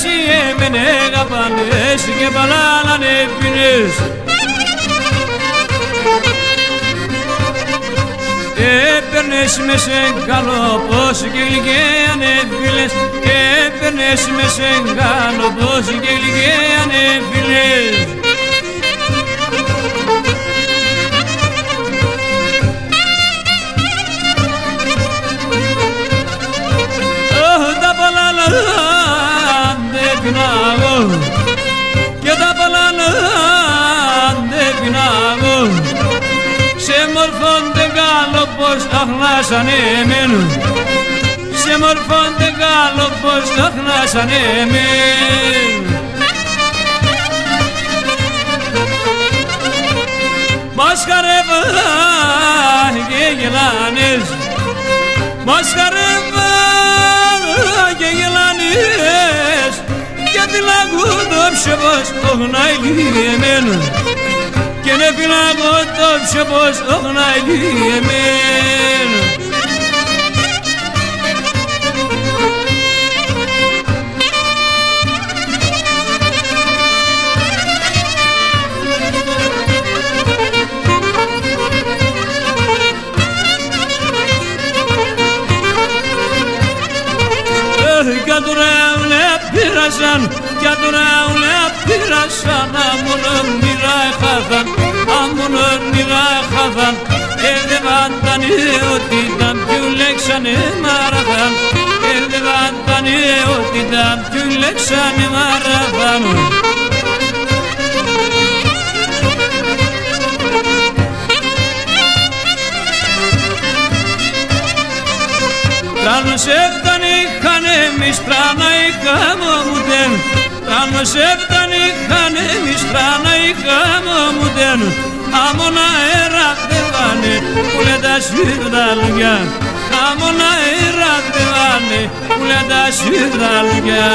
εσύ εμένα αγαπάνες και παλάλανε πίνες. Έπαιρνες με σε καλό πως και γλυκαίανε φίλες. Έπαιρνες με σε καλό πως και γλυκαίανε φίλες. Τα παλάλα δεν πεινάγω και τα παλάλα δεν πεινάγω. Σε μορφώνται καλό πως αχνάσανε εμένα. Σε μορφώνται καλό πως αχνάσανε εμένα. Μας χαρεύα και γελάνες. Μας χαρεύα και γελάνες. Και φυλάγω το ψευός ογνάει εμένα. Και ne φυλάγω το ψευός ογνάει εμένα. Κι τώρα όλα πήρασαν, κι τώρα όλα πήρασαν. Αμόν όνειρα έχαθαν, αμόν όνειρα έχαθαν. Δεν βάντανε ότι τα πιο λέξανε μαραθάν. Δεν βάντανε ότι τα πιο λέξανε μαραθάν. Τράνος έφτανε είχανε εμείς, τράνα είχαμε ομουδέν. Τράνος έφτανε είχανε εμείς, τράνα είχαμε ομουδέν. Αμόν αέρα χτεβάνε που λένε τα σιρδαλιά. Αμόν αέρα χτεβάνε που λένε τα σιρδαλιά.